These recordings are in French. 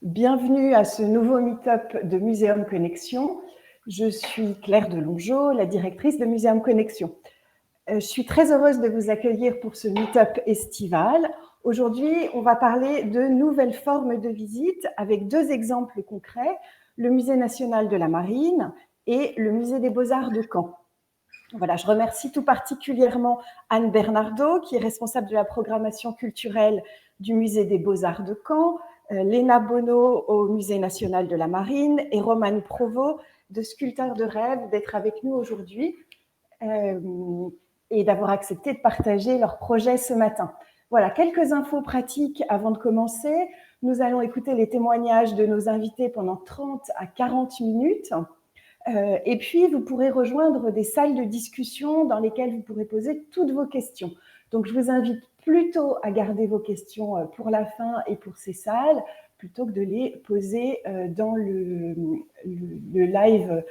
Bienvenue à ce nouveau meet-up de Muséum Connexion. Je suis Claire Delongeau, la directrice de Muséum Connexion. Je suis très heureuse de vous accueillir pour ce meet-up estival. Aujourd'hui, on va parler de nouvelles formes de visite avec deux exemples concrets, le Musée national de la Marine et le Musée des Beaux-Arts de Caen. Voilà, je remercie tout particulièrement Anne Bernardo, qui est responsable de la programmation culturelle du Musée des Beaux-Arts de Caen, Léna Bonneau au Musée national de la Marine et Romane Provost de Sculpteurs de rêve d'être avec nous aujourd'hui et d'avoir accepté de partager leur projet ce matin. Voilà, quelques infos pratiques avant de commencer. Nous allons écouter les témoignages de nos invités pendant 30 à 40 minutes. Et puis, vous pourrez rejoindre des salles de discussion dans lesquelles vous pourrez poser toutes vos questions. Donc, je vous invite plutôt à garder vos questions pour la fin et pour ces salles, plutôt que de les poser dans le live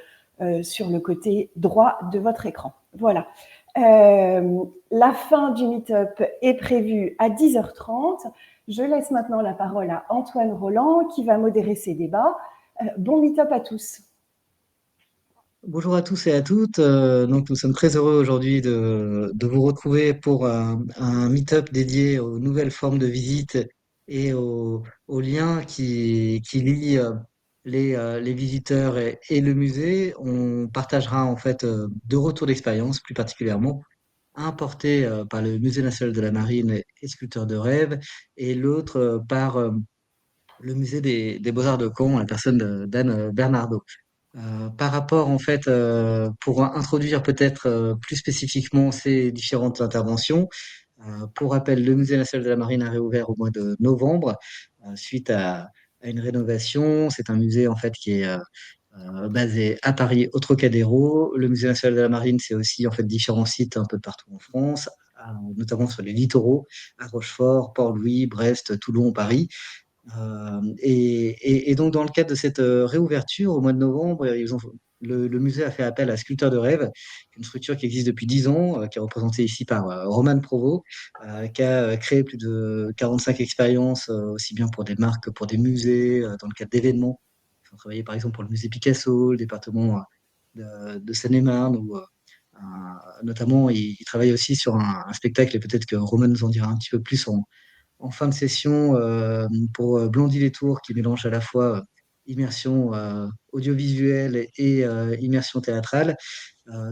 sur le côté droit de votre écran. Voilà. La fin du meet-up est prévue à 10h30. Je laisse maintenant la parole à Antoine Roland qui va modérer ces débats. Bon meet-up à tous. Bonjour à tous et à toutes. Donc, nous sommes très heureux aujourd'hui de vous retrouver pour un meet-up dédié aux nouvelles formes de visite et aux liens qui lient les visiteurs et le musée. On partagera en fait deux retours d'expérience, plus particulièrement un porté par le Musée national de la Marine et Sculpteurs de rêve, et l'autre par le Musée des Beaux-Arts de Caen, la personne d'Anne Bernardo. Par rapport, en fait, pour introduire peut-être plus spécifiquement ces différentes interventions, pour rappel, le Musée national de la Marine a réouvert au mois de novembre suite à une rénovation. C'est un musée en fait qui est basé à Paris, au Trocadéro. Le Musée national de la Marine, c'est aussi en fait différents sites un peu partout en France, notamment sur les littoraux, à Rochefort, Port-Louis, Brest, Toulon, Paris. Et donc, dans le cadre de cette réouverture au mois de novembre, le musée a fait appel à Sculpteurs de rêve, une structure qui existe depuis 10 ans, qui est représentée ici par Romane Provost, qui a créé plus de 45 expériences, aussi bien pour des marques que pour des musées, dans le cadre d'événements. Ils ont travaillé par exemple pour le musée Picasso, le département de Seine-et-Marne, notamment il travaille aussi sur un spectacle, et peut-être que Romane nous en dira un petit peu plus en fin de session pour Blondie les Tours, qui mélange à la fois immersion audiovisuelle et immersion théâtrale.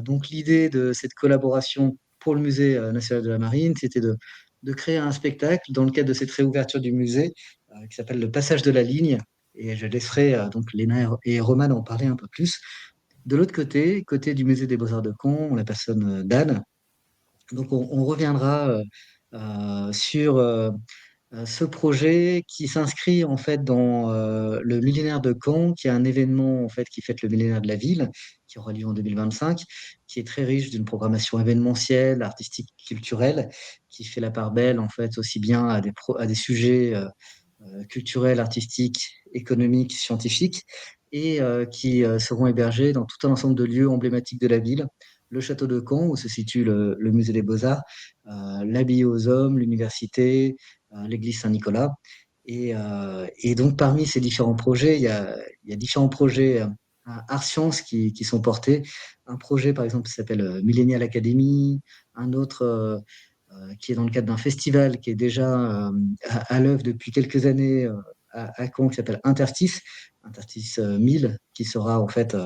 Donc l'idée de cette collaboration pour le Musée national de la Marine, c'était de créer un spectacle dans le cadre de cette réouverture du musée qui s'appelle Le Passage de la Ligne. Et je laisserai donc Léna et Roman en parler un peu plus. De l'autre côté, côté du Musée des Beaux-Arts de Caen, la personne d'Anne. Donc on reviendra sur ce projet qui s'inscrit en fait dans le millénaire de Caen, qui est un événement en fait qui fête le millénaire de la ville, qui aura lieu en 2025, qui est très riche d'une programmation événementielle, artistique, culturelle, qui fait la part belle en fait aussi bien à des sujets culturels, artistiques, économiques, scientifiques, et qui seront hébergés dans tout un ensemble de lieux emblématiques de la ville. Le château de Caen, où se situe le musée des Beaux-Arts, l'abbaye aux hommes, l'université, l'église Saint-Nicolas. Et donc, parmi ces différents projets, il y a différents projets art sciences qui sont portés. Un projet, par exemple, qui s'appelle Millennial Academy, un autre qui est dans le cadre d'un festival qui est déjà à l'œuvre depuis quelques années à Caen, qui s'appelle Interstice, Interstice 1000, qui sera en fait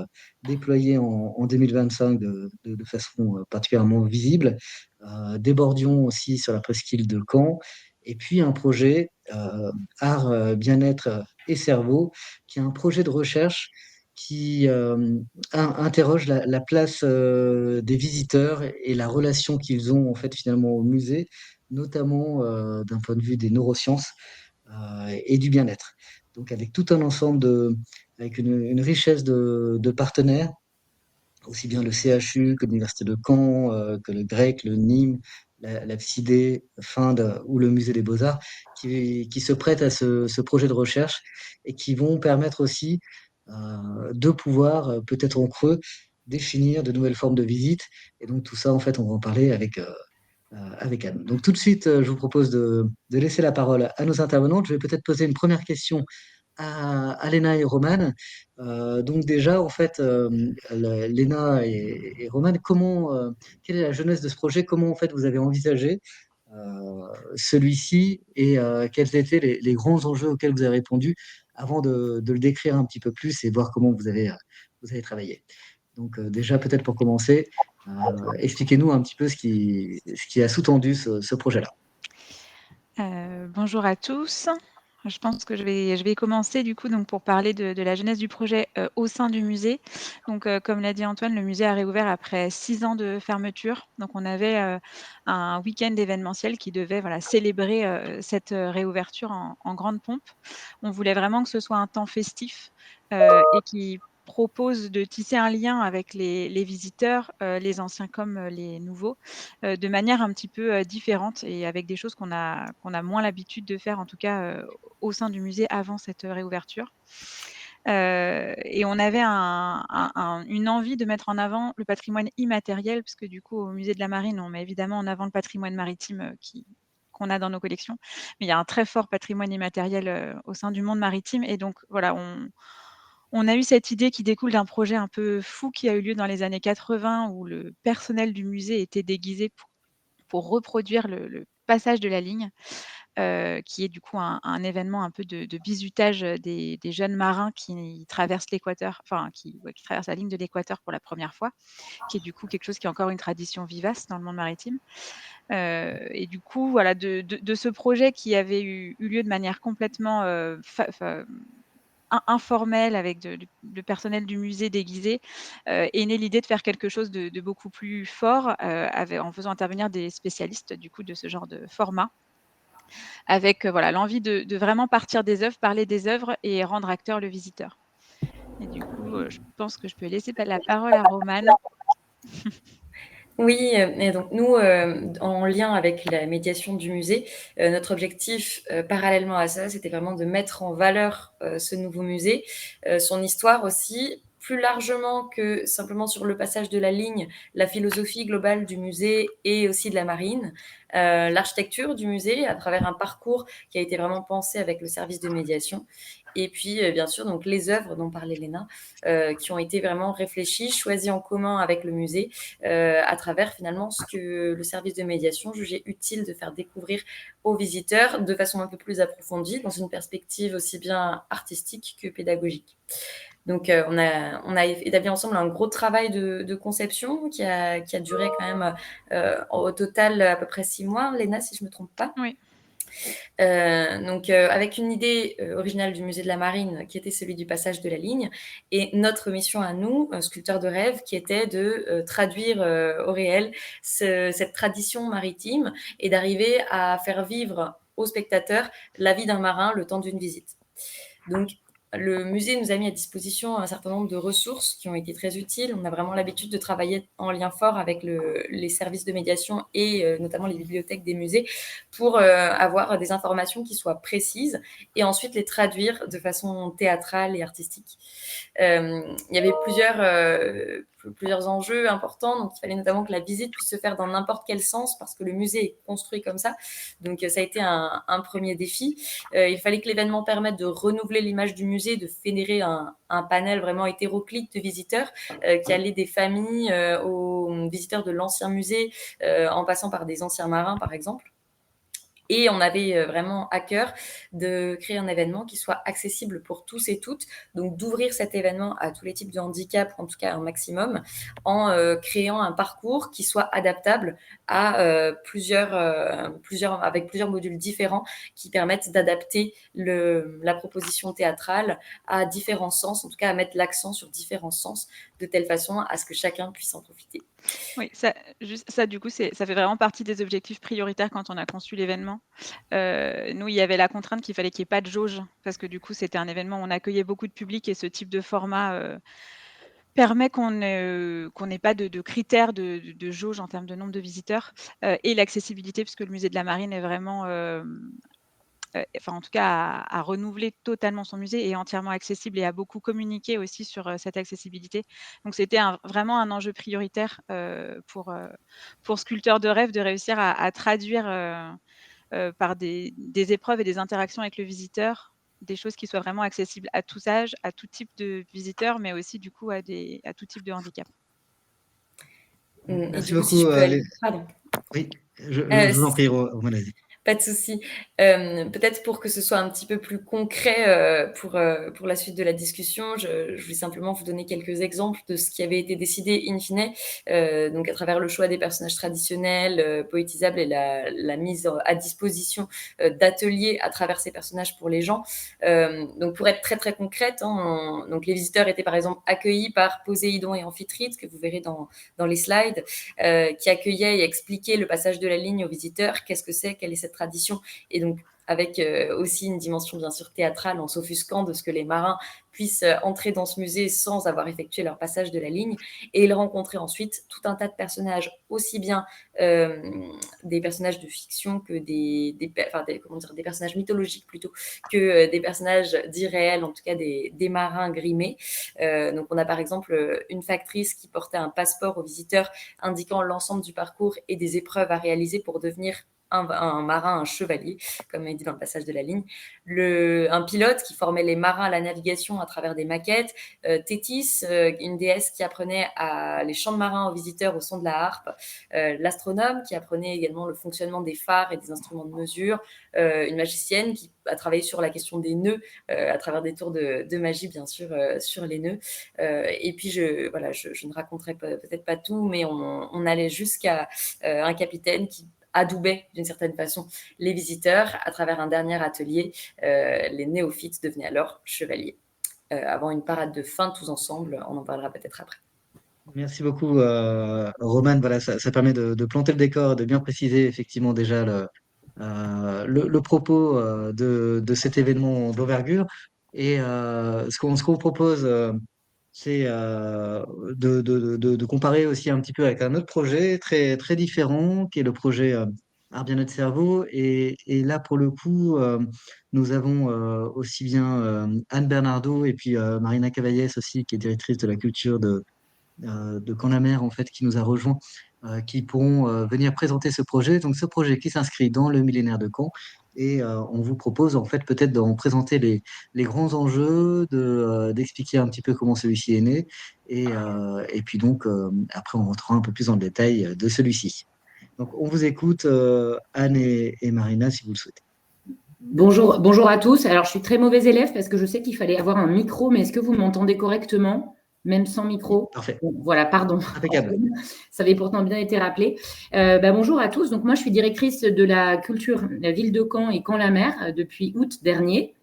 déployé en 2025 de façon particulièrement visible. Débordions aussi sur la presqu'île de Caen. Et puis un projet art, bien-être et cerveau, qui est un projet de recherche qui interroge la place des visiteurs et la relation qu'ils ont en fait finalement au musée, notamment d'un point de vue des neurosciences et du bien-être. Donc avec tout un ensemble avec une richesse de partenaires, aussi bien le CHU que l'Université de Caen, que le Grec, le Nîmes, la FCID, Finde ou le Musée des Beaux-Arts, qui se prêtent à ce projet de recherche et qui vont permettre aussi de pouvoir, peut-être en creux, définir de nouvelles formes de visite. Et donc tout ça, en fait, on va en parler avec avec Anne. Donc tout de suite, je vous propose de laisser la parole à nos intervenantes. Je vais peut-être poser une première question à Léna et Romane. Donc déjà, en fait, Léna et Romane, quelle est la jeunesse de ce projet? Comment en fait vous avez envisagé celui-ci et quels étaient les grands enjeux auxquels vous avez répondu avant de le décrire un petit peu plus et voir comment vous avez travaillé. Donc déjà, peut-être pour commencer, expliquez-nous un petit peu ce qui a sous-tendu ce projet-là. Bonjour à tous. Je pense que je vais commencer du coup donc pour parler de la genèse du projet, au sein du musée. Donc, comme l'a dit Antoine, le musée a réouvert après 6 ans de fermeture. Donc on avait, un week-end événementiel qui devait, voilà, célébrer, cette, réouverture en grande pompe. On voulait vraiment que ce soit un temps festif, et qui propose de tisser un lien avec les visiteurs, les anciens comme, les nouveaux, de manière un petit peu, différente et avec des choses qu'on a moins l'habitude de faire, en tout cas, au sein du musée avant cette, réouverture. Et on avait une envie de mettre en avant le patrimoine immatériel, parce que du coup, au musée de la Marine, on met évidemment en avant le patrimoine maritime, qu'on a dans nos collections. Mais il y a un très fort patrimoine immatériel, au sein du monde maritime et donc voilà, on a eu cette idée qui découle d'un projet un peu fou qui a eu lieu dans les années 80 où le personnel du musée était déguisé pour reproduire le passage de la ligne, qui est du coup un événement un peu de bizutage, des jeunes marins qui traversent l'équateur, enfin qui traversent la ligne de l'équateur pour la première fois, qui est du coup quelque chose qui est encore une tradition vivace dans le monde maritime. Et du coup, voilà, de ce projet qui avait eu lieu de manière complètement, informelle avec le personnel du musée déguisé, est née l'idée de faire quelque chose de beaucoup plus fort, en faisant intervenir des spécialistes du coup de ce genre de format avec, voilà, l'envie de vraiment partir des œuvres, parler des œuvres et rendre acteur le visiteur. Et du coup, je pense que je peux laisser la parole à Romane. Oui, et donc nous, en lien avec la médiation du musée, notre objectif, parallèlement à ça, c'était vraiment de mettre en valeur, ce nouveau musée, son histoire aussi, plus largement que simplement sur le passage de la ligne, la philosophie globale du musée et aussi de la marine, l'architecture du musée à travers un parcours qui a été vraiment pensé avec le service de médiation et puis, bien sûr, donc les œuvres dont parlait Léna, qui ont été vraiment réfléchies, choisies en commun avec le musée, à travers finalement ce que le service de médiation jugeait utile de faire découvrir aux visiteurs de façon un peu plus approfondie, dans une perspective aussi bien artistique que pédagogique. Donc, on a établi ensemble un gros travail de conception qui a duré quand même au total à peu près 6 mois, Léna, si je ne me trompe pas. Oui. Donc, avec une idée originale du musée de la Marine qui était celui du passage de la ligne et notre mission à nous, sculpteurs de rêve, qui était de traduire au réel cette tradition maritime et d'arriver à faire vivre aux spectateurs la vie d'un marin le temps d'une visite. Donc, le musée nous a mis à disposition un certain nombre de ressources qui ont été très utiles. On a vraiment l'habitude de travailler en lien fort avec les services de médiation et notamment les bibliothèques des musées pour avoir des informations qui soient précises et ensuite les traduire de façon théâtrale et artistique. Il y avait plusieurs enjeux importants, donc il fallait notamment que la visite puisse se faire dans n'importe quel sens parce que le musée est construit comme ça. Donc ça a été un premier défi. Il fallait que l'événement permette de renouveler l'image du musée, de fédérer un panel vraiment hétéroclite de visiteurs qui allaient des familles aux visiteurs de l'ancien musée, en passant par des anciens marins par exemple. Et on avait vraiment à cœur de créer un événement qui soit accessible pour tous et toutes, donc d'ouvrir cet événement à tous les types de handicap, en tout cas un maximum, en créant un parcours qui soit adaptable à avec plusieurs modules différents qui permettent d'adapter la proposition théâtrale à différents sens, en tout cas à mettre l'accent sur différents sens, de telle façon à ce que chacun puisse en profiter. Oui, ça du coup, ça fait vraiment partie des objectifs prioritaires quand on a conçu l'événement. Nous, il y avait la contrainte qu'il y ait pas de jauge parce que du coup, c'était un événement où on accueillait beaucoup de public et ce type de format, permet qu'on n'ait pas de critères de jauge en termes de nombre de visiteurs, et l'accessibilité puisque le musée de la Marine est vraiment, enfin en tout cas à renouveler totalement son musée et entièrement accessible et a beaucoup communiqué aussi sur cette accessibilité. Donc c'était vraiment un enjeu prioritaire pour Sculpteurs de rêve de réussir à traduire par des épreuves et des interactions avec le visiteur, des choses qui soient vraiment accessibles à tous âges, à tout type de visiteurs, mais aussi du coup à tout type de handicap. Et Merci du coup, si beaucoup. je peux aller... Pardon. Oui, je vous en prie, Romane, vas-y. Pas de souci. Peut-être pour que ce soit un petit peu plus concret pour la suite de la discussion, je voulais simplement vous donner quelques exemples de ce qui avait été décidé in fine, donc à travers le choix des personnages traditionnels, poétisables et la mise à disposition d'ateliers à travers ces personnages pour les gens. Donc pour être très très concrète, donc les visiteurs étaient par exemple accueillis par Poséidon et Amphitrite, que vous verrez dans les slides, qui accueillaient et expliquaient le passage de la ligne aux visiteurs, qu'est-ce que c'est, quelle est cette tradition, et donc avec aussi une dimension bien sûr théâtrale en s'offusquant de ce que les marins puissent entrer dans ce musée sans avoir effectué leur passage de la ligne, et ils rencontraient ensuite tout un tas de personnages, aussi bien des personnages de fiction que des personnages mythologiques plutôt que des personnages dits réels, en tout cas des marins grimés. Donc on a par exemple une factrice qui portait un passeport aux visiteurs indiquant l'ensemble du parcours et des épreuves à réaliser pour devenir un marin, un chevalier, comme il dit dans le passage de la ligne. Un pilote qui formait les marins à la navigation à travers des maquettes. Thétis, une déesse qui apprenait les chants de marins aux visiteurs au son de la harpe. L'astronome qui apprenait également le fonctionnement des phares et des instruments de mesure. Une magicienne qui a travaillé sur la question des nœuds à travers des tours de magie, bien sûr, sur les nœuds. Et puis, je ne raconterai peut-être pas tout, mais on allait jusqu'à un capitaine qui adoubait d'une certaine façon les visiteurs à travers un dernier atelier. Les néophytes devenaient alors chevaliers. Avant une parade de fin tous ensemble, on en parlera peut-être après. Merci beaucoup, Romane. Voilà, ça permet de planter le décor, de bien préciser effectivement déjà le propos de cet événement d'envergure. Et ce qu'on vous propose, c'est de comparer aussi un petit peu avec un autre projet très, très différent, qui est le projet Art Bien-être Cerveau. Et là, pour le coup, nous avons aussi bien Anne Bernardo et puis Marina Cavaillès aussi, qui est directrice de la culture de Camp-la-Mer, en fait, qui nous a rejoint, qui pourront venir présenter ce projet. Donc, ce projet qui s'inscrit dans le millénaire de Caen. Et on vous propose, en fait, peut-être d'en présenter les grands enjeux, d'expliquer un petit peu comment celui-ci est né. Et puis, donc, après, on rentrera un peu plus dans le détail de celui-ci. Donc, on vous écoute, Anne et Marina, si vous le souhaitez. Bonjour à tous. Alors, je suis très mauvaise élève parce que je sais qu'il fallait avoir un micro, mais est-ce que vous m'entendez correctement, même sans micro? Parfait. Bon, voilà, pardon. Impeccable. Ça avait pourtant bien été rappelé. Bonjour à tous. Donc, moi, je suis directrice de la culture la ville de Caen et Camp-la-Mer depuis août dernier.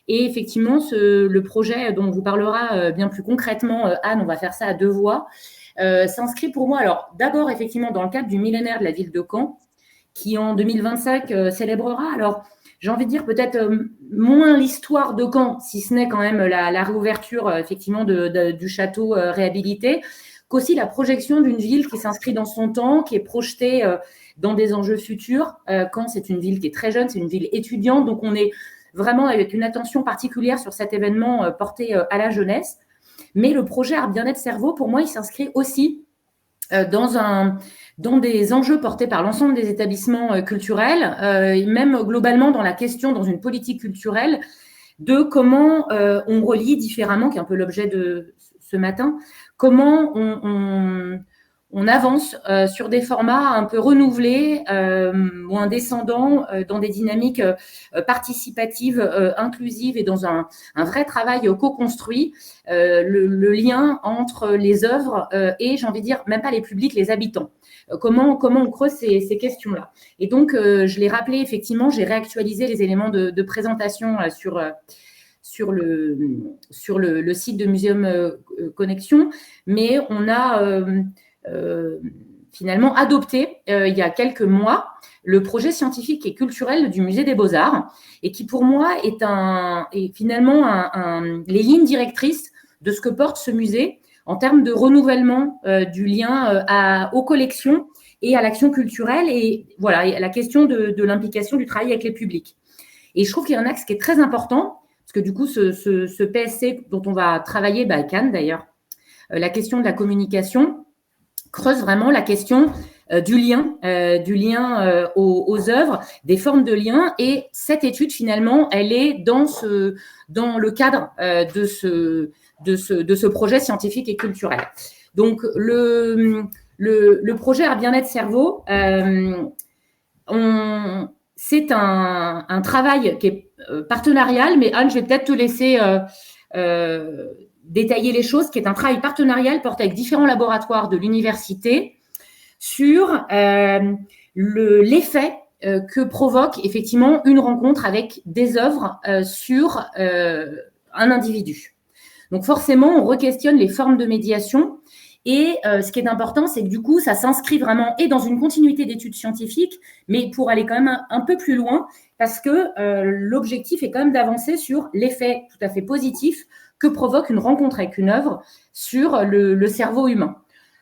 Et effectivement, le projet dont on vous parlera bien plus concrètement, Anne, on va faire ça à deux voix, s'inscrit pour moi, alors d'abord effectivement dans le cadre du millénaire de la ville de Caen, qui en 2025 célébrera, alors j'ai envie de dire peut-être moins l'histoire de Caen, si ce n'est quand même la réouverture effectivement du château réhabilité, qu'aussi la projection d'une ville qui s'inscrit dans son temps, qui est projetée dans des enjeux futurs. Caen, c'est une ville qui est très jeune, c'est une ville étudiante, donc on est vraiment avec une attention particulière sur cet événement porté à la jeunesse. Mais le projet Art Bien-être Cerveau, pour moi, il s'inscrit aussi dans des enjeux portés par l'ensemble des établissements culturels, et même globalement dans la question, dans une politique culturelle, de comment on relie différemment, qui est un peu l'objet de ce matin, comment on avance sur des formats un peu renouvelés, moins descendants, dans des dynamiques participatives, inclusives et dans un vrai travail co-construit, le lien entre les œuvres et, j'ai envie de dire, même pas les publics, les habitants. Comment on creuse ces questions-là. Et donc, je l'ai rappelé, effectivement, j'ai réactualisé les éléments de présentation sur le site de Muséum Connexion, mais on a finalement adopté il y a quelques mois le projet scientifique et culturel du Musée des Beaux-Arts, et qui pour moi est finalement les lignes directrices de ce que porte ce musée en termes de renouvellement du lien aux collections et à l'action culturelle, et voilà, la question de l'implication du travail avec les publics. Et je trouve qu'il y a un axe qui est très important, parce que du coup, ce PSC dont on va travailler, à Cannes d'ailleurs, la question de la communication creuse vraiment la question du lien aux œuvres, des formes de lien. Et cette étude, finalement, elle est dans le cadre de ce projet scientifique et culturel. Donc, le projet Art Bien-être Cerveau, c'est un travail qui est partenarial, mais Anne, je vais peut-être te laisser détailler les choses, qui est un travail partenarial porté avec différents laboratoires de l'université sur l'effet que provoque effectivement une rencontre avec des œuvres sur un individu. Donc forcément, on re-questionne les formes de médiation. Et ce qui est important, c'est que du coup, ça s'inscrit vraiment et dans une continuité d'études scientifiques, mais pour aller quand même un peu plus loin, parce que l'objectif est quand même d'avancer sur l'effet tout à fait positif que provoque une rencontre avec une œuvre sur le cerveau humain.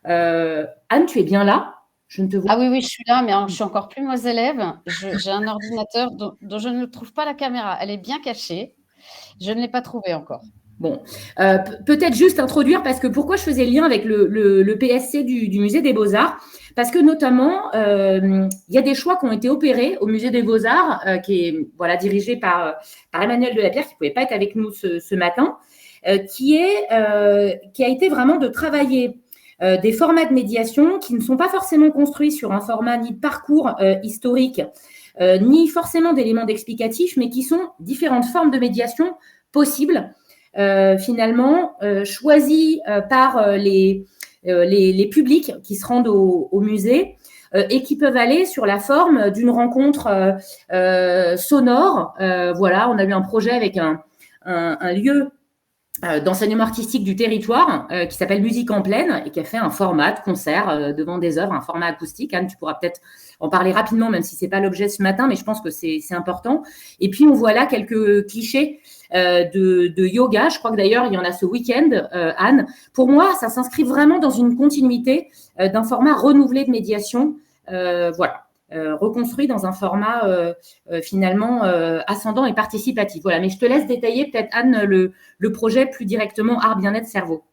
Anne, tu es bien là? Je ne te vois. Ah oui, je suis là, mais je suis encore plus moins élève. J'ai un ordinateur dont je ne trouve pas la caméra. Elle est bien cachée. Je ne l'ai pas trouvée encore. Bon, peut-être juste introduire, parce que pourquoi je faisais le lien avec le PSC du Musée des Beaux-Arts, parce que notamment, il y a des choix qui ont été opérés au Musée des Beaux-Arts, qui est dirigé par Emmanuel Delapierre, qui ne pouvait pas être avec nous ce matin, qui a été vraiment de travailler des formats de médiation qui ne sont pas forcément construits sur un format ni de parcours historique, ni forcément d'éléments d'explicatif, mais qui sont différentes formes de médiation possibles, finalement choisies par les publics qui se rendent au musée et qui peuvent aller sur la forme d'une rencontre sonore. Voilà, on a eu un projet avec un lieu d'enseignement artistique du territoire qui s'appelle Musique en Plaine et qui a fait un format de concert devant des œuvres, un format acoustique. Anne, tu pourras peut-être en parler rapidement, même si ce n'est pas l'objet ce matin, mais je pense que c'est important. Et puis, on voit là quelques clichés de yoga. Je crois que d'ailleurs, il y en a ce week-end, Anne. Pour moi, ça s'inscrit vraiment dans une continuité d'un format renouvelé de médiation. Reconstruit dans un format finalement ascendant et participatif. Voilà, mais je te laisse détailler peut-être, Anne, le projet plus directement Art Bien-être Cerveau.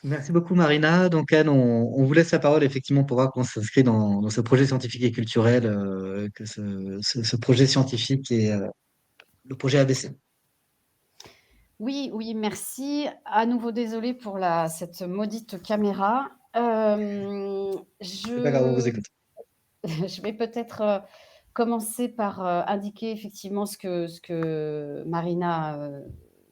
Merci beaucoup, Marina. Donc, Anne, on vous laisse la parole effectivement pour voir comment ça s'inscrit dans ce projet scientifique et culturel, que ce projet scientifique est le projet ABC. Oui, merci. À nouveau, désolée pour cette maudite caméra. C'est pas grave, on vous écoute. Je vais peut-être commencer par indiquer effectivement ce que Marina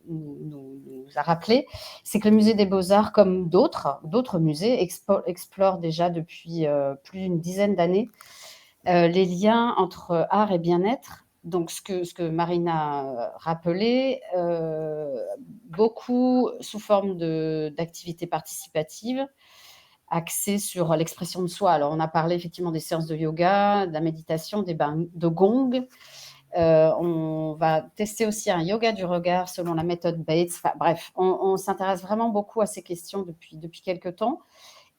nous a rappelé. C'est que le Musée des Beaux-Arts, comme d'autres musées, explore déjà depuis plus d'une dizaine d'années les liens entre art et bien-être. Donc, ce que Marina rappelait, beaucoup sous forme d'activités participatives, axées sur l'expression de soi. Alors, on a parlé effectivement des séances de yoga, de la méditation, des bains de gong. On va tester aussi un yoga du regard selon la méthode Bates. Enfin, bref, on s'intéresse vraiment beaucoup à ces questions depuis quelques temps.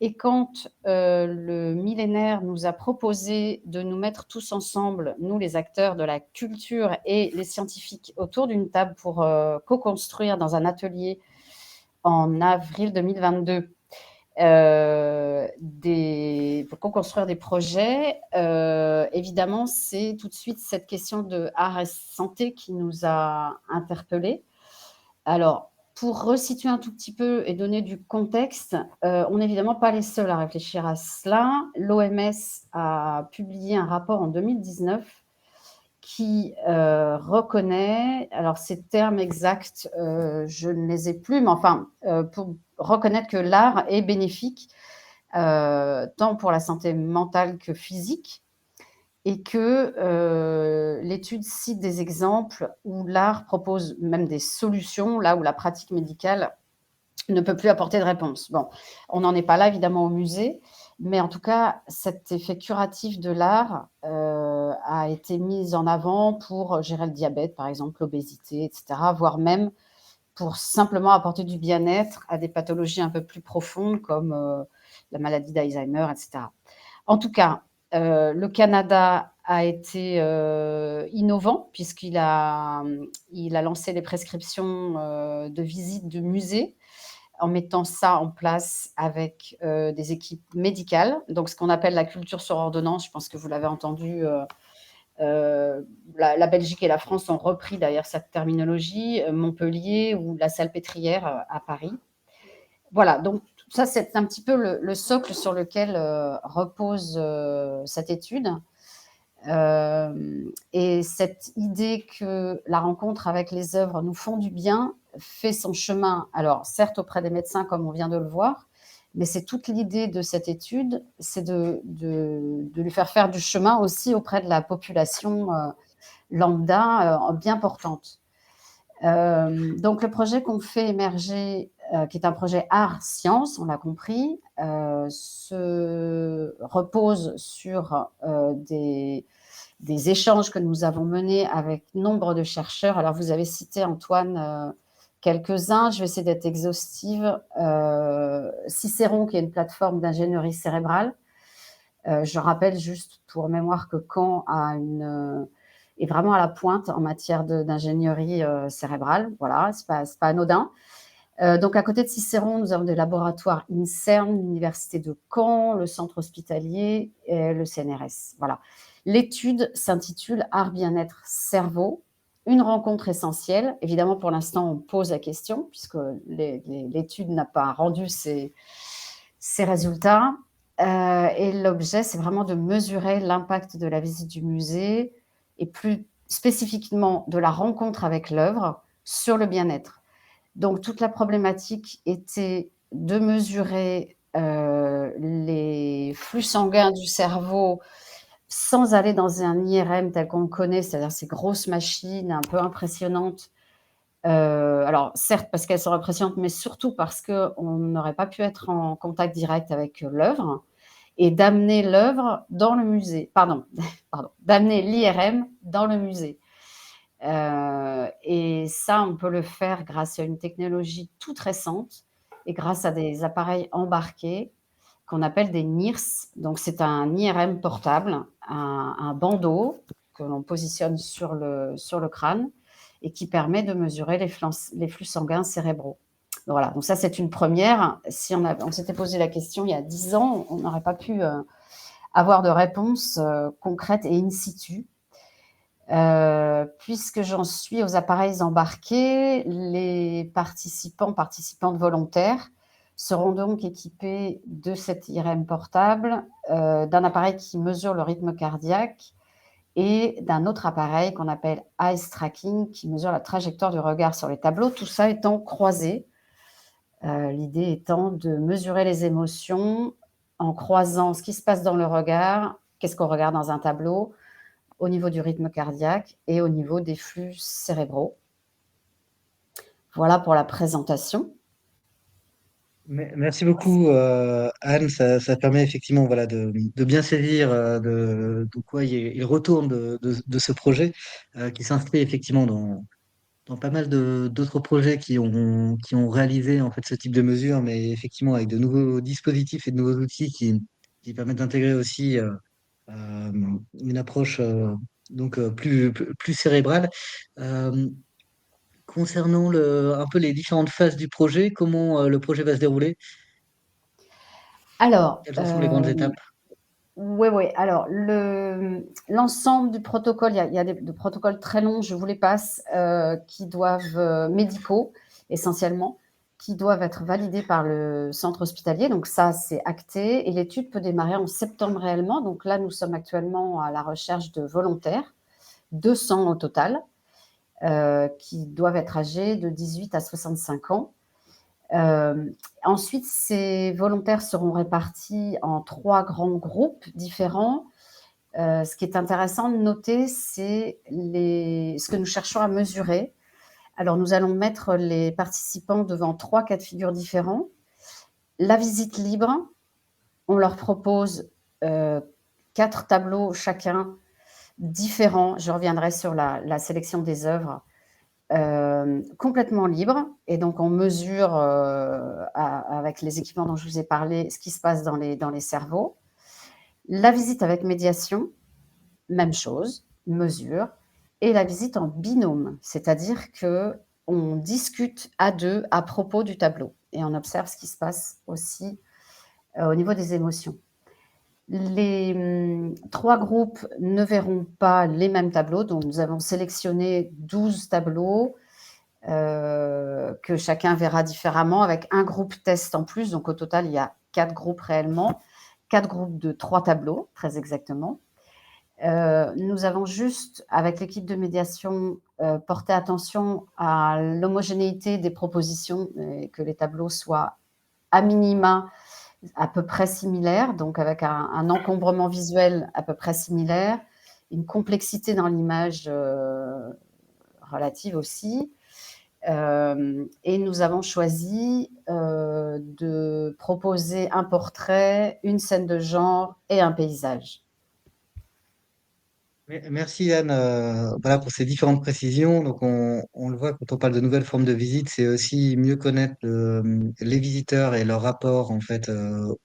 Et quand le millénaire nous a proposé de nous mettre tous ensemble, nous les acteurs de la culture et les scientifiques, autour d'une table pour co-construire dans un atelier en avril 2022, pour co-construire des projets, évidemment, c'est tout de suite cette question de art et santé qui nous a interpellés. Alors, pour resituer un tout petit peu et donner du contexte, on n'est évidemment pas les seuls à réfléchir à cela. L'OMS a publié un rapport en 2019 qui reconnaît, alors ces termes exacts, je ne les ai plus, mais enfin, pour reconnaître que l'art est bénéfique, tant pour la santé mentale que physique, et que l'étude cite des exemples où l'art propose même des solutions, là où la pratique médicale ne peut plus apporter de réponse. Bon, on n'en est pas là, évidemment, au musée, mais en tout cas, cet effet curatif de l'art a été mis en avant pour gérer le diabète, par exemple, l'obésité, etc., voire même pour simplement apporter du bien-être à des pathologies un peu plus profondes comme la maladie d'Alzheimer, etc. En tout cas, le Canada a été innovant puisqu'il a lancé les prescriptions de visite de musée en mettant ça en place avec des équipes médicales. Donc, ce qu'on appelle la culture sur ordonnance, je pense que vous l'avez entendu, la Belgique et la France ont repris d'ailleurs cette terminologie, Montpellier ou la Salpêtrière à Paris. Voilà, donc ça, c'est un petit peu le socle sur lequel repose cette étude. Et cette idée que la rencontre avec les œuvres nous font du bien fait son chemin, alors certes auprès des médecins comme on vient de le voir, mais c'est toute l'idée de cette étude, c'est de lui faire du chemin aussi auprès de la population lambda bien portante. Donc le projet qu'on fait émerger, qui est un projet art-science, on l'a compris, se repose sur des échanges que nous avons menés avec nombre de chercheurs. Alors, vous avez cité, Antoine, quelques-uns. Je vais essayer d'être exhaustive. Cicéron, qui est une plateforme d'ingénierie cérébrale. Je rappelle juste pour mémoire que Caen est vraiment à la pointe en matière d'ingénierie cérébrale. Voilà, c'est pas anodin. Donc, à côté de Cicéron, nous avons des laboratoires INSERM, l'Université de Caen, le Centre hospitalier et le CNRS. Voilà. L'étude s'intitule « Art, bien-être, cerveau », une rencontre essentielle. Évidemment, pour l'instant, on pose la question, puisque l'étude n'a pas rendu ses résultats. Et l'objet, c'est vraiment de mesurer l'impact de la visite du musée et plus spécifiquement de la rencontre avec l'œuvre sur le bien-être. Donc, toute la problématique était de mesurer les flux sanguins du cerveau sans aller dans un IRM tel qu'on le connaît, c'est-à-dire ces grosses machines un peu impressionnantes. Alors, certes, parce qu'elles sont impressionnantes, mais surtout parce qu'on n'aurait pas pu être en contact direct avec l'œuvre et d'amener l'œuvre dans le musée. Pardon, d'amener l'IRM dans le musée. Et ça, on peut le faire grâce à une technologie toute récente et grâce à des appareils embarqués qu'on appelle des NIRS. Donc, c'est un IRM portable, un bandeau que l'on positionne sur le crâne et qui permet de mesurer les flux sanguins cérébraux. Voilà, donc ça, c'est une première. Si on s'était posé la question il y a 10 ans, on n'aurait pas pu avoir de réponse concrète et in situ. Puisque j'en suis aux appareils embarqués, les participantes volontaires seront donc équipés de cet IRM portable, d'un appareil qui mesure le rythme cardiaque et d'un autre appareil qu'on appelle Eye Tracking qui mesure la trajectoire du regard sur les tableaux, tout ça étant croisé. L'idée étant de mesurer les émotions en croisant ce qui se passe dans le regard, qu'est-ce qu'on regarde dans un tableau, au niveau du rythme cardiaque et au niveau des flux cérébraux. Voilà pour la présentation. Merci beaucoup, Anne. Ça permet effectivement voilà, de bien saisir de quoi il retourne de ce projet qui s'inscrit effectivement dans pas mal d'autres projets qui ont réalisé en fait, ce type de mesures, mais effectivement avec de nouveaux dispositifs et de nouveaux outils qui permettent d'intégrer aussi une approche donc, plus cérébrale. Euh, Concernant un peu les différentes phases du projet, comment le projet va se dérouler? Alors, Quelles en sont les grandes étapes? oui. Alors, l'ensemble du protocole, il y a des protocoles très longs, je vous les passe, qui doivent, médicaux essentiellement, qui doivent être validés par le centre hospitalier. Donc ça, c'est acté et l'étude peut démarrer en septembre réellement. Donc là, nous sommes actuellement à la recherche de volontaires, 200 au total, qui doivent être âgés de 18 à 65 ans. Ensuite, ces volontaires seront répartis en 3 grands groupes différents. Ce qui est intéressant de noter, c'est ce que nous cherchons à mesurer. Alors, nous allons mettre les participants devant 3 cas de figure différents. La visite libre, on leur propose 4 tableaux chacun différents. Je reviendrai sur la sélection des œuvres. Complètement libre et donc on mesure avec les équipements dont je vous ai parlé ce qui se passe dans les cerveaux. La visite avec médiation, même chose, mesure, et la visite en binôme, c'est-à-dire qu'on discute à deux à propos du tableau et on observe ce qui se passe aussi au niveau des émotions. Les 3 groupes ne verront pas les mêmes tableaux, donc nous avons sélectionné 12 tableaux que chacun verra différemment avec un groupe test en plus. Donc au total, il y a 4 groupes réellement, 4 groupes de 3 tableaux, très exactement. Nous avons juste, avec l'équipe de médiation, porté attention à l'homogénéité des propositions et que les tableaux soient à minima à peu près similaires, donc avec un encombrement visuel à peu près similaire, une complexité dans l'image relative aussi. Et nous avons choisi de proposer un portrait, une scène de genre et un paysage. Merci Yann, voilà pour ces différentes précisions. Donc on le voit quand on parle de nouvelles formes de visite, c'est aussi mieux connaître les visiteurs et leur rapport en fait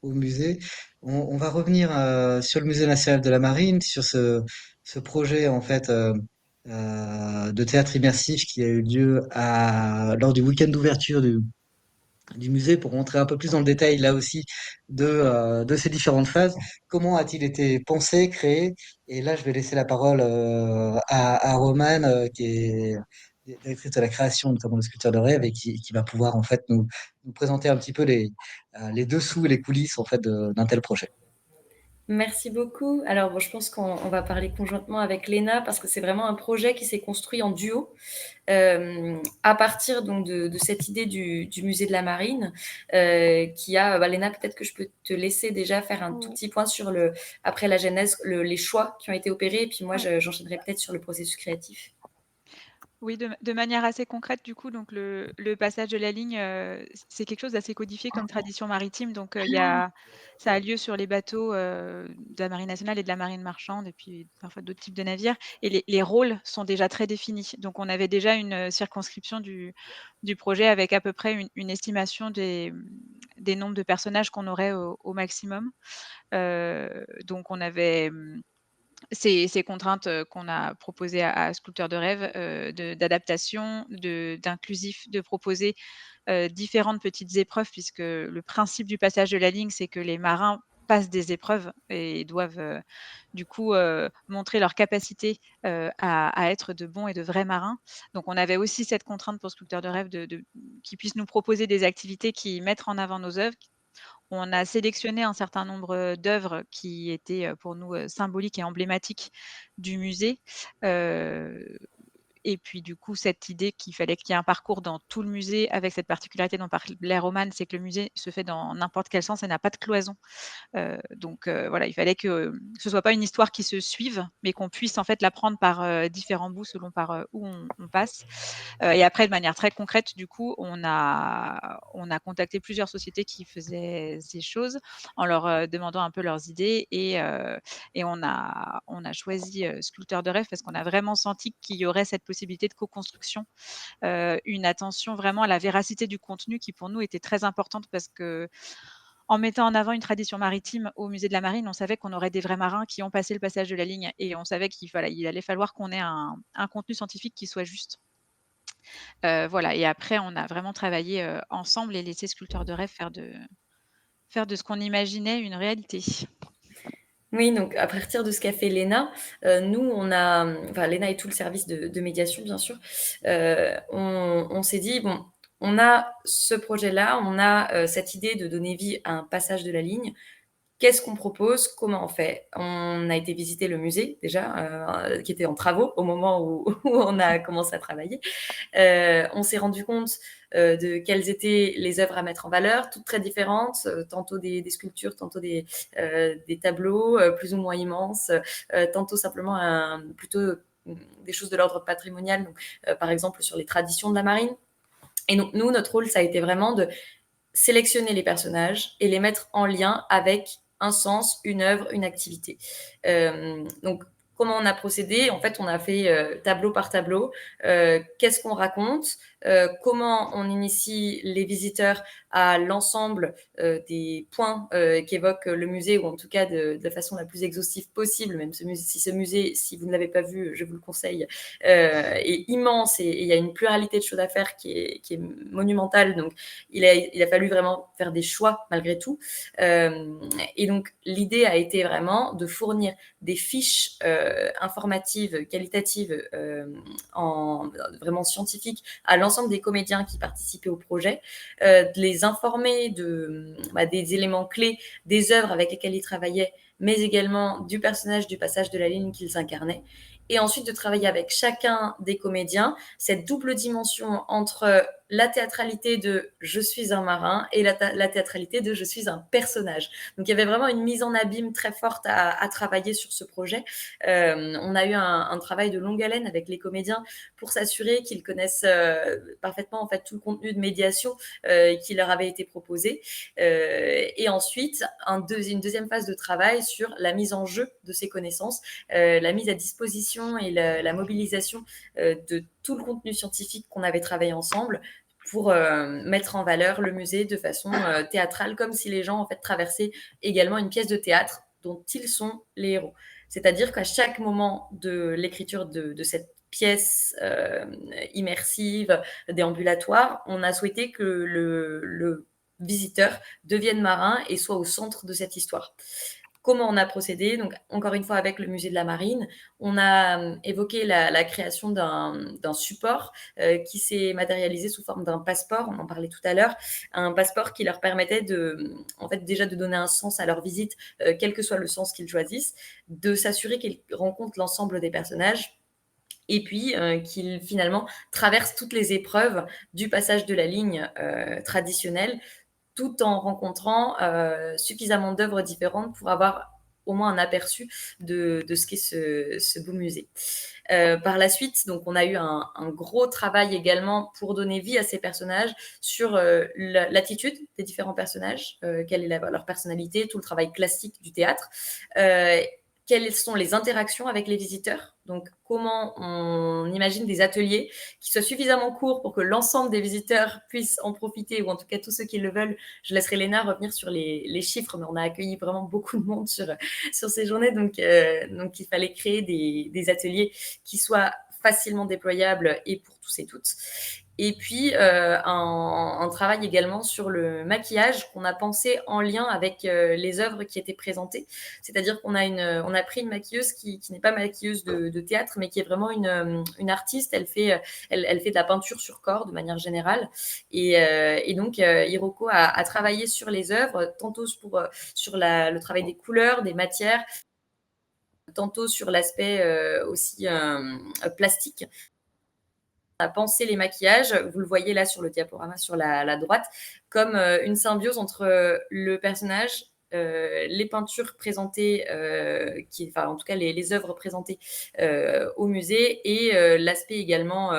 au musée. On va revenir sur le Musée national de la Marine, sur ce projet en fait de théâtre immersif qui a eu lieu lors du week-end d'ouverture du musée pour rentrer un peu plus dans le détail là aussi de ces différentes phases. Comment a-t-il été pensé, créé? Et là, je vais laisser la parole à Romane, qui est directrice de la création, notamment de Sculpteur de rêve, et qui va pouvoir en fait nous présenter un petit peu les dessous et les coulisses en fait d'un tel projet. Merci beaucoup. Alors, bon, je pense qu'on va parler conjointement avec Léna parce que c'est vraiment un projet qui s'est construit en duo à partir donc de cette idée du musée de la Marine qui a, Léna, peut-être que je peux te laisser déjà faire un tout petit point sur après la genèse, les choix qui ont été opérés et puis moi, j'enchaînerai peut-être sur le processus créatif. Oui, de manière assez concrète, du coup, donc le passage de la ligne, c'est quelque chose d'assez codifié comme tradition maritime. Donc, ça a lieu sur les bateaux de la Marine nationale et de la Marine marchande, et puis parfois d'autres types de navires. Et les rôles sont déjà très définis. Donc, on avait déjà une circonscription du projet avec à peu près une estimation des nombres de personnages qu'on aurait au maximum. Donc, on avait ces contraintes qu'on a proposées à Sculpteur de rêve, d'adaptation, d'inclusif, de proposer différentes petites épreuves, puisque le principe du passage de la ligne, c'est que les marins passent des épreuves et doivent du coup montrer leur capacité à être de bons et de vrais marins. Donc on avait aussi cette contrainte pour Sculpteur de rêve qu'ils puissent nous proposer des activités qui mettent en avant nos œuvres. On a sélectionné un certain nombre d'œuvres qui étaient pour nous symboliques et emblématiques du musée. Et puis du coup, cette idée qu'il fallait qu'il y ait un parcours dans tout le musée avec cette particularité dont parlait Romane, c'est que le musée se fait dans n'importe quel sens et n'a pas de cloison. Donc voilà, il fallait que ce soit pas une histoire qui se suive, mais qu'on puisse en fait la prendre par différents bouts selon par où on passe. Et après, de manière très concrète, du coup, on a contacté plusieurs sociétés qui faisaient ces choses en leur demandant un peu leurs idées et on a choisi Sculpteur de rêve parce qu'on a vraiment senti qu'il y aurait cette possibilité de co-construction, une attention vraiment à la véracité du contenu qui pour nous était très importante parce que en mettant en avant une tradition maritime au musée de la Marine, on savait qu'on aurait des vrais marins qui ont passé le passage de la ligne et on savait qu'il allait falloir qu'on ait un contenu scientifique qui soit juste. Voilà, et après on a vraiment travaillé ensemble et laissé Sculpteur de rêve faire de ce qu'on imaginait une réalité. Oui, donc à partir de ce qu'a fait Léna, nous, Léna et tout le service de médiation, bien sûr, on s'est dit, bon, on a ce projet-là, on a cette idée de donner vie à un passage de la ligne. Qu'est-ce qu'on propose? Comment on fait? On a été visiter le musée déjà, qui était en travaux au moment où on a commencé à travailler. On s'est rendu compte de quelles étaient les œuvres à mettre en valeur, toutes très différentes, tantôt des sculptures, tantôt des tableaux plus ou moins immenses, tantôt simplement plutôt des choses de l'ordre patrimonial, donc, par exemple sur les traditions de la marine. Et donc nous, notre rôle, ça a été vraiment de sélectionner les personnages et les mettre en lien avec un sens, une œuvre, une activité. Donc, comment on a procédé? En fait, on a fait tableau par tableau. Qu'est-ce qu'on raconte? comment on initie les visiteurs à l'ensemble des points qu'évoque le musée, ou en tout cas de la façon la plus exhaustive possible, même si ce musée, si vous ne l'avez pas vu, je vous le conseille, est immense et il y a une pluralité de choses à faire qui est monumentale. Donc, il a fallu vraiment faire des choix malgré tout. Et donc, l'idée a été vraiment de fournir des fiches informatives, qualitatives, vraiment scientifiques à l'ensemble des comédiens qui participaient au projet, de les informer des éléments clés des œuvres avec lesquelles ils travaillaient, mais également du personnage du passage de la ligne qu'ils incarnaient. Et ensuite de travailler avec chacun des comédiens, cette double dimension entre la théâtralité de « je suis un marin » et la théâtralité de « je suis un personnage ». Donc, il y avait vraiment une mise en abîme très forte à travailler sur ce projet. On a eu un travail de longue haleine avec les comédiens pour s'assurer qu'ils connaissent parfaitement en fait, tout le contenu de médiation qui leur avait été proposé. Et ensuite, une deuxième phase de travail sur la mise en jeu de ces connaissances, la mise à disposition et la mobilisation de tout le contenu scientifique qu'on avait travaillé ensemble pour mettre en valeur le musée de façon théâtrale, comme si les gens en fait traversaient également une pièce de théâtre dont ils sont les héros. C'est-à-dire qu'à chaque moment de l'écriture de cette pièce immersive, déambulatoire, on a souhaité que le visiteur devienne marin et soit au centre de cette histoire. Comment on a procédé? Donc, encore une fois, avec le musée de la Marine, on a évoqué la création d'un support qui s'est matérialisé sous forme d'un passeport, on en parlait tout à l'heure, un passeport qui leur permettait déjà de donner un sens à leur visite, quel que soit le sens qu'ils choisissent, de s'assurer qu'ils rencontrent l'ensemble des personnages, et puis qu'ils finalement traversent toutes les épreuves du passage de la ligne traditionnelle, tout en rencontrant suffisamment d'œuvres différentes pour avoir au moins un aperçu de ce qu'est ce beau musée. Par la suite, donc, on a eu un gros travail également pour donner vie à ces personnages sur l'attitude des différents personnages, quelle est leur personnalité, tout le travail classique du théâtre, quelles sont les interactions avec les visiteurs, donc comment on imagine des ateliers qui soient suffisamment courts pour que l'ensemble des visiteurs puissent en profiter, ou en tout cas tous ceux qui le veulent. Je laisserai Léna revenir sur les chiffres, mais on a accueilli vraiment beaucoup de monde sur ces journées, donc il fallait créer des ateliers qui soient facilement déployables et pour tous et toutes. Et puis, un travail également sur le maquillage qu'on a pensé en lien avec les œuvres qui étaient présentées. C'est-à-dire qu'on a pris une maquilleuse qui n'est pas maquilleuse de théâtre, mais qui est vraiment une artiste. Elle fait de la peinture sur corps de manière générale. Et donc, Hiroko a travaillé sur les œuvres, tantôt sur le travail des couleurs, des matières, tantôt sur l'aspect aussi plastique. On a pensé les maquillages, vous le voyez là sur le diaporama sur la droite, comme une symbiose entre le personnage, les peintures présentées, en tout cas les œuvres présentées au musée, et l'aspect également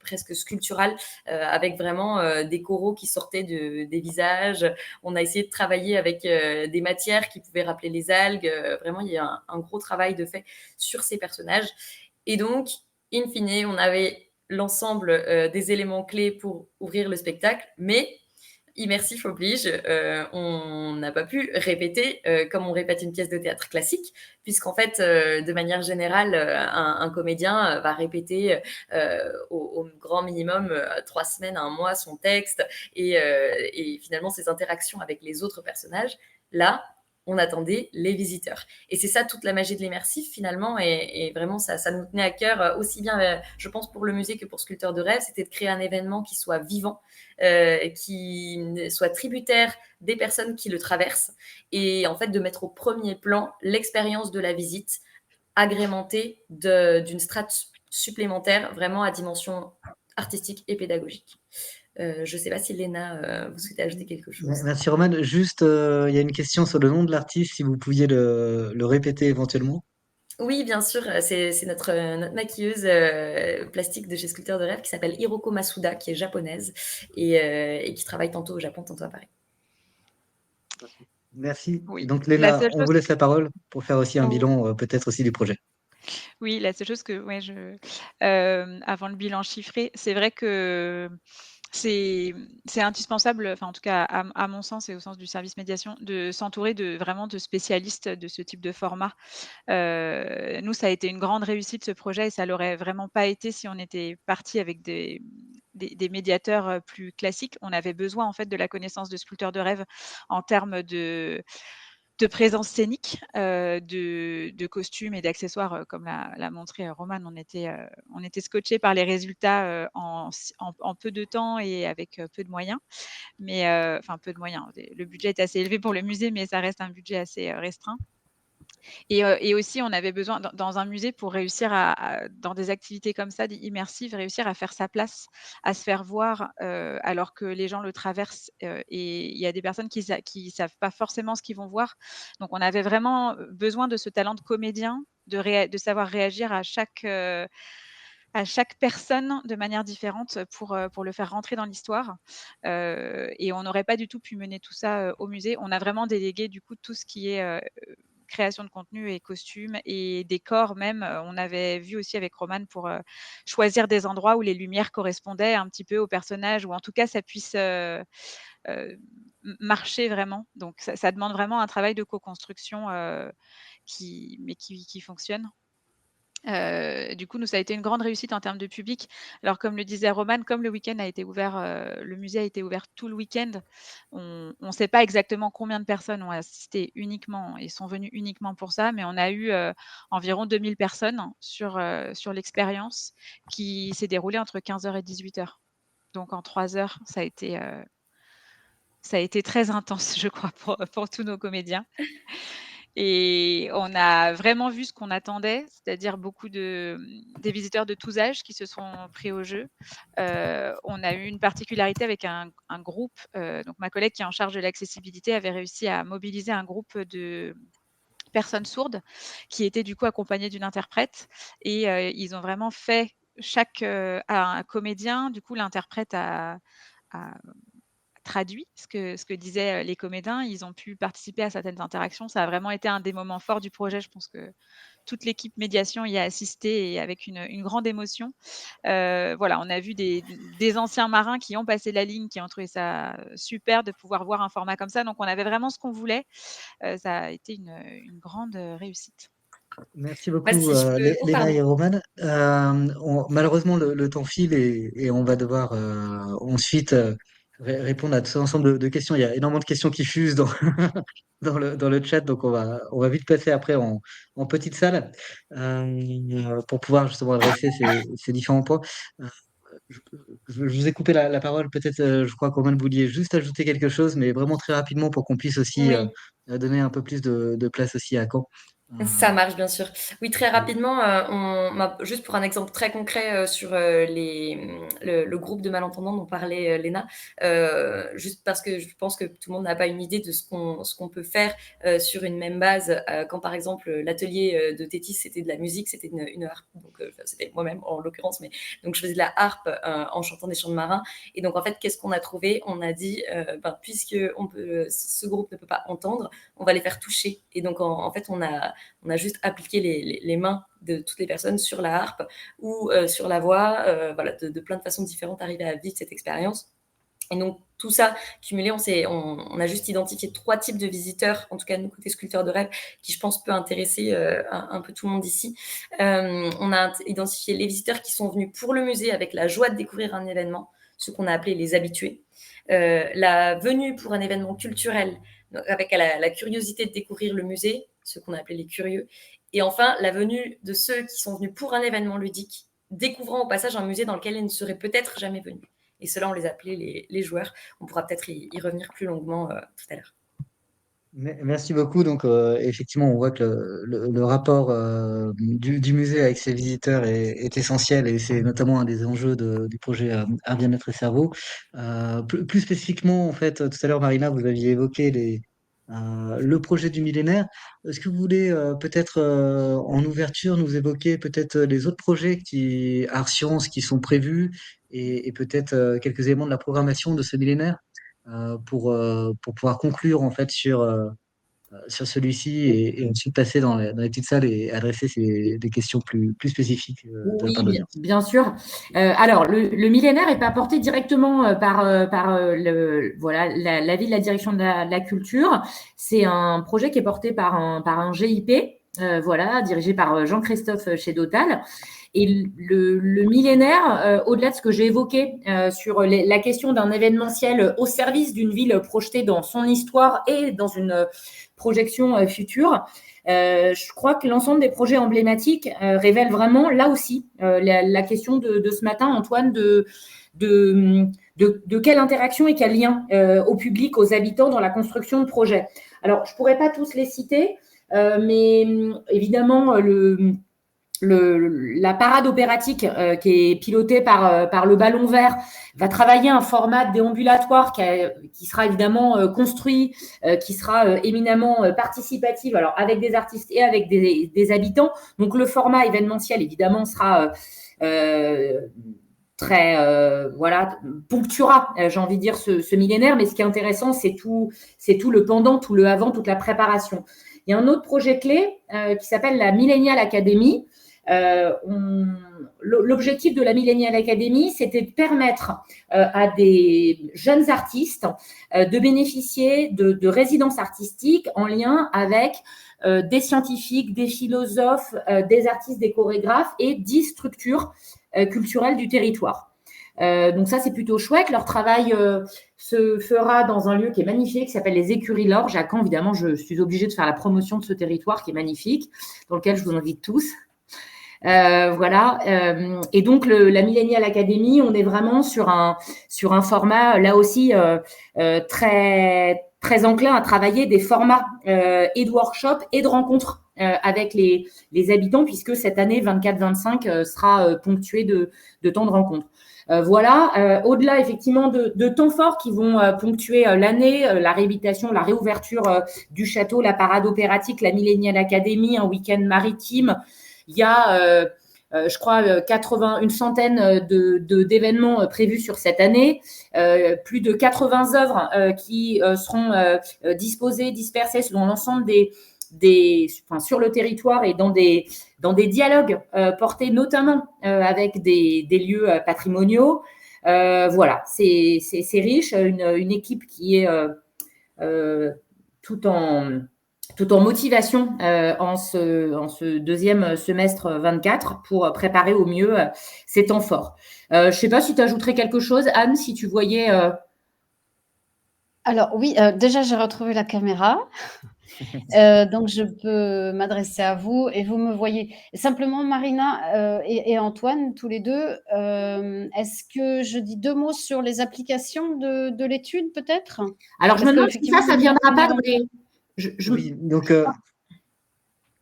presque sculptural, avec vraiment des coraux qui sortaient des visages. On a essayé de travailler avec des matières qui pouvaient rappeler les algues. Vraiment, il y a un gros travail de fait sur ces personnages. Et donc, in fine, on avait l'ensemble des éléments clés pour ouvrir le spectacle, mais immersif oblige, on n'a pas pu répéter comme on répète une pièce de théâtre classique, puisqu'en fait, de manière générale, un comédien va répéter au grand minimum 3 semaines, 1 mois son texte, et finalement ses interactions avec les autres personnages. Là, on attendait les visiteurs. Et c'est ça toute la magie de l'immersif finalement, et vraiment ça nous tenait à cœur, aussi bien je pense pour le musée que pour Sculpteurs de Rêve, c'était de créer un événement qui soit vivant, qui soit tributaire des personnes qui le traversent, et en fait de mettre au premier plan l'expérience de la visite, agrémentée d'une strate supplémentaire vraiment à dimension artistique et pédagogique. Je ne sais pas si Léna, vous souhaitez ajouter quelque chose. Merci Romane. Juste, il y a une question sur le nom de l'artiste, si vous pouviez le répéter éventuellement. Oui, bien sûr, c'est notre maquilleuse plastique de chez Sculpteurs de Rêve qui s'appelle Hiroko Masuda, qui est japonaise et qui travaille tantôt au Japon, tantôt à Paris. Merci. Oui. Donc Léna, on chose... vous laisse la parole pour faire aussi un bilan peut-être aussi du projet. Oui, la seule chose que ouais, avant le bilan chiffré, c'est vrai que c'est indispensable, enfin, en tout cas, à mon sens et au sens du service médiation, de s'entourer vraiment de spécialistes de ce type de format. Nous, ça a été une grande réussite, ce projet et ça l'aurait vraiment pas été si on était parti avec des médiateurs, plus classiques. On avait besoin, en fait, de la connaissance de sculpteurs de rêve en termes de présence scénique, de costumes et d'accessoires, comme l'a montré, Romane. On était scotchés par les résultats, en peu de temps et avec, peu de moyens. Mais, enfin peu de moyens, le budget est assez élevé pour le musée, mais ça reste un budget assez, restreint. Et aussi, on avait besoin dans un musée pour réussir dans des activités comme ça, immersives, réussir à faire sa place, à se faire voir, alors que les gens le traversent, et il y a des personnes qui savent pas forcément ce qu'ils vont voir. Donc on avait vraiment, besoin de ce talent de comédien, de savoir réagir à chaque personne de manière différente pour le faire rentrer dans l'histoire. Et on n'aurait pas du tout pu mener tout ça, au musée. On a vraiment délégué du coup tout ce qui est, création de contenu et costumes et décors même. On avait vu aussi avec Romane pour, choisir des endroits où les lumières correspondaient un petit peu aux personnages ou en tout cas ça puisse, marcher vraiment. Donc ça demande vraiment un travail de co-construction, qui fonctionne. Du coup, nous, ça a été une grande réussite en termes de public. Alors, comme le disait Romane, comme le week-end a été ouvert, le musée a été ouvert tout le week-end, on ne sait pas exactement combien de personnes ont assisté uniquement et sont venues uniquement pour ça, mais on a eu, environ 2 000 personnes sur l'expérience qui s'est déroulée entre 15 h et 18 h. Donc en 3 heures, ça a été très intense, je crois, pour tous nos comédiens. Et on a vraiment vu ce qu'on attendait, c'est-à-dire beaucoup des visiteurs de tous âges qui se sont pris au jeu. On a eu une particularité avec un groupe, donc ma collègue qui est en charge de l'accessibilité avait réussi à mobiliser un groupe de personnes sourdes qui étaient du coup accompagnées d'une interprète et ils ont vraiment fait à un comédien, du coup l'interprète a traduit ce que disaient, les comédiens. Ils ont pu participer à certaines interactions. Ça a vraiment été un des moments forts du projet. Je pense que toute l'équipe médiation y a assisté et avec une grande émotion. Voilà, on a vu des anciens marins qui ont passé la ligne, qui ont trouvé ça super de pouvoir voir un format comme ça. Donc on avait vraiment ce qu'on voulait. Ça a été une grande, réussite. Merci Bah, beaucoup, si je peux... Oh, Léna pardon. et Romane. Malheureusement, le temps file et on va devoir ensuite répondre à tout un ensemble de questions. Il y a énormément de questions qui fusent dans, dans le chat, donc on va vite passer après en petite salle pour pouvoir justement adresser ces différents points. Euh, je, je vous ai coupé la parole, peut-être, je crois que Romane vouliez juste ajouter quelque chose, mais vraiment très rapidement pour qu'on puisse aussi Oui. donner un peu plus de place aussi à Caen. Ça marche, bien sûr. Oui, très Euh, rapidement, juste pour un exemple très concret sur le groupe de malentendants dont parlait Léna, juste parce que je pense que tout le monde n'a pas une idée de ce qu'on peut faire sur une même base, quand par exemple l'atelier de Tétis, c'était de la musique, c'était une harpe, donc c'était moi-même en l'occurrence, mais donc je faisais de la harpe en chantant des chants de marins. Et donc en fait, qu'est-ce qu'on a trouvé? On a dit, puisque ce groupe ne peut pas entendre, on va les faire toucher. Et donc en fait, on a juste appliqué les mains de toutes les personnes sur la harpe ou sur la voix, voilà, de plein de façons différentes, arriver à vivre cette expérience. Et donc, tout ça cumulé, on a juste identifié 3 types de visiteurs, en tout cas, nous, côté sculpteurs de rêve, qui, je pense, peut intéresser un peu tout le monde ici. On a identifié les visiteurs qui sont venus pour le musée avec la joie de découvrir un événement, ce qu'on a appelé les habitués. La venue pour un événement culturel, avec la curiosité de découvrir le musée, ce qu'on a appelé les curieux. Et enfin, la venue de ceux qui sont venus pour un événement ludique, découvrant au passage un musée dans lequel ils ne seraient peut-être jamais venus. Et cela, on les appelait les joueurs. On pourra peut-être y revenir plus longuement tout à l'heure. Merci beaucoup. Donc, effectivement, on voit que le rapport du musée avec ses visiteurs est essentiel et c'est notamment un des enjeux du projet Art, Bien-être et Cerveau. Plus spécifiquement, en fait, tout à l'heure, Marina, vous aviez évoqué le projet du millénaire. Est-ce que vous voulez peut-être en ouverture nous évoquer peut-être les autres projets Art Science qui sont prévus et peut-être quelques éléments de la programmation de ce millénaire pour pouvoir conclure en fait sur celui-ci et ensuite passer dans les petites salles et adresser des questions plus spécifiques de la part de Oui, l'audience. bien sûr. Alors, le millénaire n'est pas porté directement par voilà, la ville, la direction de la culture. C'est un projet qui est porté par un GIP, voilà, dirigé par Jean-Christophe Chédotal. Et le millénaire, au-delà de ce que j'ai évoqué sur la question d'un événementiel au service d'une ville projetée dans son histoire et dans une projection future, je crois que l'ensemble des projets emblématiques révèlent vraiment, là aussi, la question de ce matin, Antoine, de quelle interaction et quel lien au public, aux habitants dans la construction de projets. Alors, je ne pourrais pas tous les citer, mais évidemment, la parade opératique qui est pilotée par le Ballon Vert va travailler un format déambulatoire qui sera évidemment construit, qui sera éminemment participatif, alors avec des artistes et avec des habitants. Donc le format événementiel évidemment sera très voilà, ponctuera, j'ai envie de dire, ce millénaire, mais ce qui est intéressant, c'est tout le pendant, tout le avant, toute la préparation. Il y a un autre projet clé qui s'appelle la Millennial Academy. L'objectif de la Millennial Academy, c'était de permettre à des jeunes artistes de bénéficier de résidences artistiques en lien avec des scientifiques, des philosophes, des artistes, des chorégraphes et 10 structures culturelles du territoire. Donc ça, c'est plutôt chouette. Leur travail se fera dans un lieu qui est magnifique, qui s'appelle les Écuries Lorge à Caen. Évidemment, je suis obligée de faire la promotion de ce territoire qui est magnifique, dans lequel je vous invite tous. Voilà. Et donc la Millennial Academy, on est vraiment sur un format là aussi très très enclin à travailler des formats et de workshops et de rencontres avec les habitants, puisque cette année 24-25 sera ponctuée de temps de rencontres. Voilà, au-delà effectivement de temps forts qui vont ponctuer l'année, la réhabilitation, la réouverture du château, la parade opératique, la Millennial Academy, un week-end maritime. Il y a, je crois, une centaine d'événements prévus sur cette année, plus de 80 œuvres qui seront disposées, dispersées selon l'ensemble sur le territoire et dans des dialogues portés notamment avec des lieux patrimoniaux. Voilà, c'est riche, une équipe qui est tout en motivation en ce deuxième semestre 24 pour préparer au mieux ces temps forts. Je ne sais pas si tu ajouterais quelque chose, Anne, si tu voyais… Alors oui, déjà j'ai retrouvé la caméra, donc je peux m'adresser à vous et vous me voyez. Simplement Marina et Antoine, tous les deux, est-ce que je dis 2 mots sur les applications de l'étude peut-être? Alors je me demande si ça viendra pas dans les… Oui, donc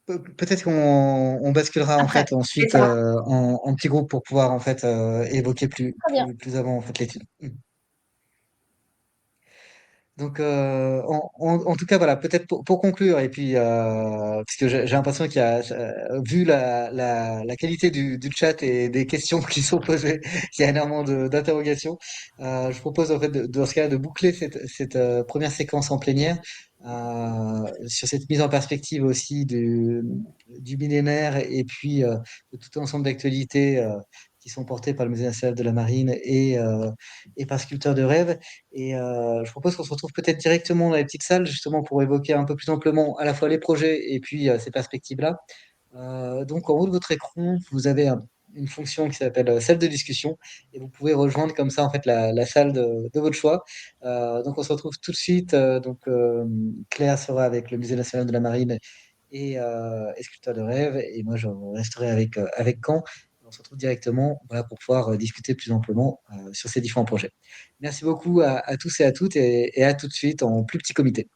peut-être qu'on basculera en fait ensuite en petits groupes pour pouvoir en fait évoquer plus avant en fait l'étude. Donc, en tout cas, voilà, peut-être pour conclure, et puis, puisque j'ai l'impression qu'il y a, vu la qualité du chat et des questions qui sont posées, il y a énormément d'interrogations. Je propose, en fait, dans ce cas, de boucler cette première séquence en plénière, sur cette mise en perspective aussi du millénaire et puis de tout un ensemble d'actualités qui sont portées par le Musée national de la Marine et par Sculpteurs de rêve. Et je propose qu'on se retrouve peut-être directement dans les petites salles, justement pour évoquer un peu plus amplement à la fois les projets et puis ces perspectives-là. Donc en haut de votre écran, vous avez une fonction qui s'appelle salle de discussion et vous pouvez rejoindre comme ça en fait la salle de votre choix. Donc on se retrouve tout de suite. Claire sera avec le Musée national de la Marine et Sculpteurs de rêve et moi je resterai avec Caen. On se retrouve directement voilà, pour pouvoir discuter plus amplement sur ces différents projets. Merci beaucoup à tous et à toutes et à tout de suite en plus petit comité.